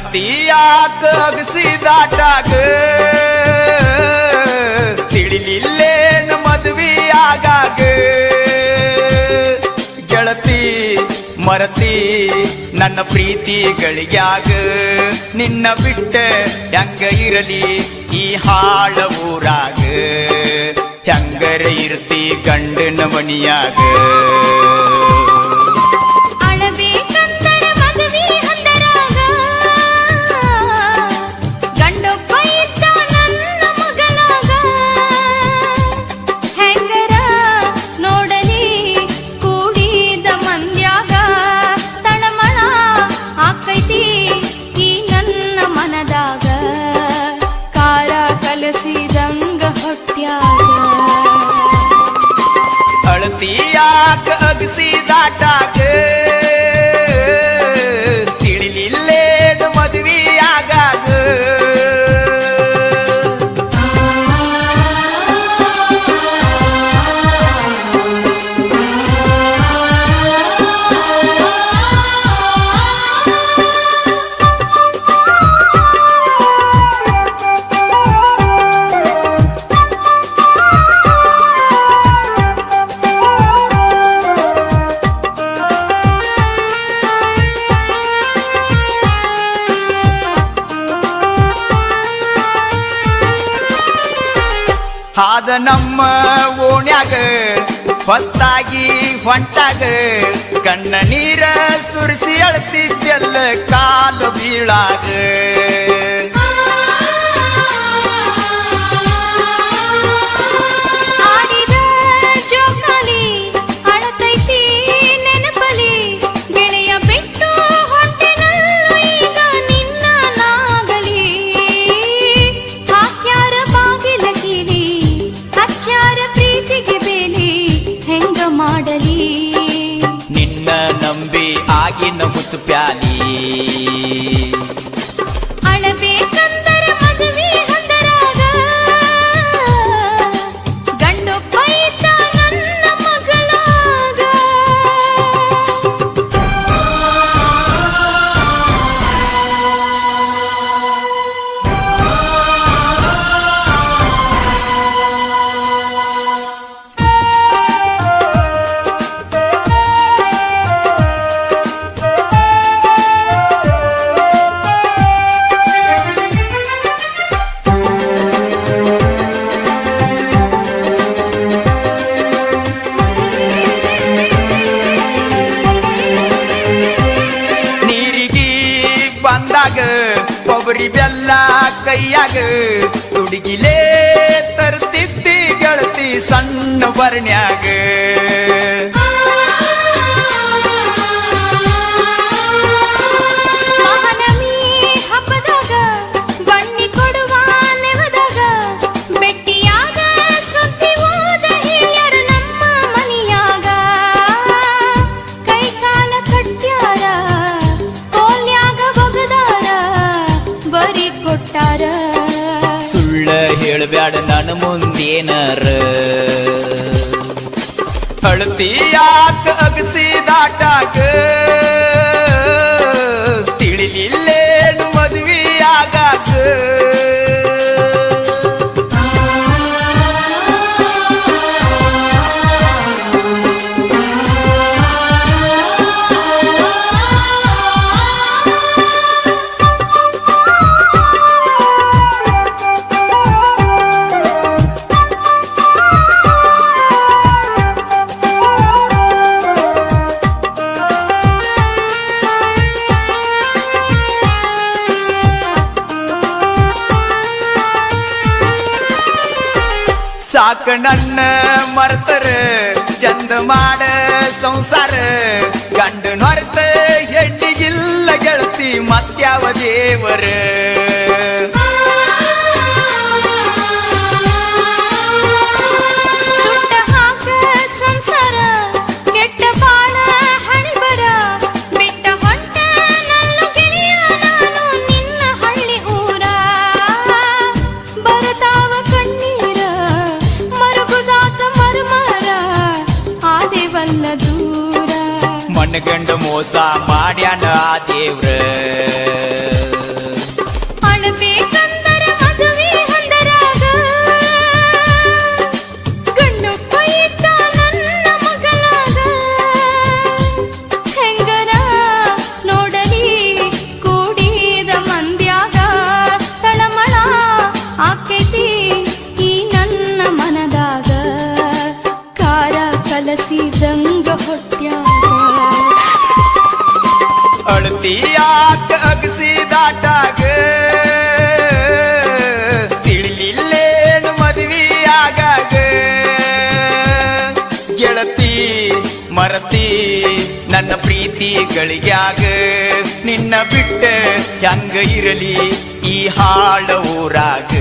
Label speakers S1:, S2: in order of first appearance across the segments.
S1: ಅಳತಿಯಾಕ ಅಗಸಿದಾಟಾಗ ತಿಳಿಲಿಲ್ಲೇನು ಮದುವೆ ಆಗಾಗ ಗೆಳತಿ ಮರತಿ ನನ್ನ ಪ್ರೀತಿಗಳಿಗ್ಯಾಗ ನಿನ್ನ ಬಿಟ್ಟ ಹೆಂಗ ಇರಲಿ ಈ ಹಾಳ ಊರಾಗ ಹೆಂಗರ ಇರ್ತಿ ಗಂಡನ ಮನಿಯಾಗ ಅಳತಿಯಾಕ ಅಗಸಿದಾಟಾಗ ತಿಳಿಲಿಲ್ಲೇನು ಮದುವೆ ಆಗಾಗ ಹಾದ ನಮ್ಮ ಓಣ್ಯಾಗ ಹೊತ್ತಾಗಿ ಹೊಂಟಾಗ ಕಣ್ಣ ನೀರ ಸುರಿಸಿ ಅಳ್ತಿದ್ದೆಲ್ಲ ಕಾಲು ಬೀಳಾಗ ನಿನ್ನ ನಂಬಿ ಆಗಿನ ಮುತ್ತು ಪ್ಯಾಲಿ
S2: ಅಳಬೇಕಂದರೆ ಮದುವೆ ಹಂದರಾಗ ಗಂಡೊಬ್ಬ ಇದ್ದ ನನ್ನ ಮಗಳಾಗ
S1: ಕೊಬ್ಬರಿ ಬೆಲ್ಲ ಕೈಯಾಗ ತುಡುಗಿಲೇ ತರ್ತಿದ್ದಿ ಗೆಳತಿ ಸಣ್ಣ ಬರ್ಣ್ಯಾಗ
S2: ಮಹಾನವಮಿ ಹಬ್ಬದಾಗ ಬಣ್ಣಿ ಕೊಡುವ ನೆವದಾಗ ಬೆಟ್ಟಿಯಾಗ ಸುತ್ತಿ ಹೋದ ಹಿರಿಯರು ನಮ್ಮ ಮನಿಯಾಗ ಕೈ ಕಾಲ ಕಟ್ಟ್ಯಾರ ಕೋಲ್ಯಾಗ ಬಗದಾರ ಬರಿ ಕೊಟ್ಟಾರ
S1: ಸುಳ್ಳ ಹೇಳಬ್ಯಾಡ ನನ್ನ ಮುಂದೇನರ ಅಳತಿಯಾಕ ಅಗಸಿದಾಟಾಗ ತಿಳಿಲಿಲ್ಲೇನು ಮದುವೆ ಆಗಾಗ ಸಾಕ ನನ್ನ ಮರ್ತರ ಚಂದ ಮಾಡ ಸಂಸಾರ ಗಂಡನ ಹೊರತ ಹೆಣ್ಣಿಗಿಲ್ಲ ಗೆಳತಿ ಮತ್ಯಾವ ದೇವರ
S2: ಸುಟ್ಟ ಹಾಕ ಸಂಸಾರ ಕೆಟ್ಟ ಬಾಳ ಹಣಿಬರ ಬಿಟ್ಟ ಹೊಂಟ ನನ್ನ ಗೆಳೆಯ ನಾನು ನಿನ್ನ ಹಳ್ಳಿ ಊರ ಬರತಾವ ಕಣ್ಣೀರ ಮರುಗುದಾತ ಮರ್ಮರ ಆದೇವಲ್ಲ ದೂರ
S1: ಮನಗಂಡ ಮೋಸ ಮಾಡ್ಯಾನ ಆ ದೇವ್ರ ಅಳತಿಯಾಕ ಅಗಸಿದಾಟಾಗ ತಿಳಿಲಿಲ್ಲೇನು ಮದುವೆಯಾಗಾಗ ಗೆಳತಿ ಮರತಿ ನನ್ನ ಪ್ರೀತಿಗಳಿಗ್ಯಾಗ ನಿನ್ನ ಬಿಟ್ಟ ಹೆಂಗ ಇರಲಿ ಈ ಹಾಳ ಊರಾಗ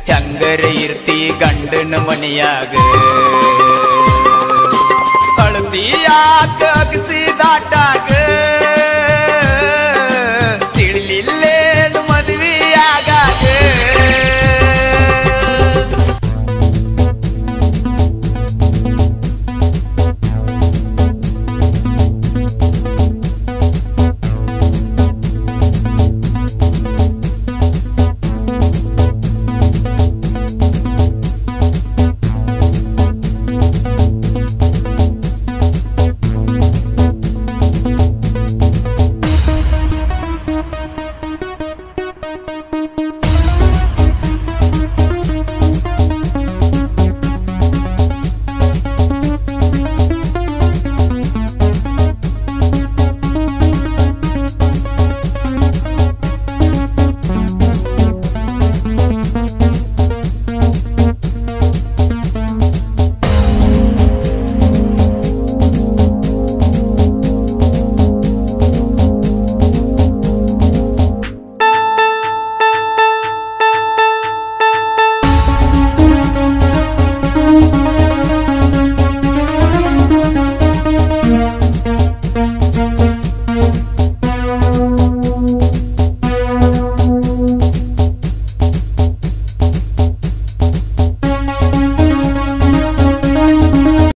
S1: ಹೆಂಗರ ಇರ್ತಿ ಗಂಡನ ಮನೆಯಾಗ ಅಳತಿಯಾಕ ಅಗಸಿದಾಟಾಗ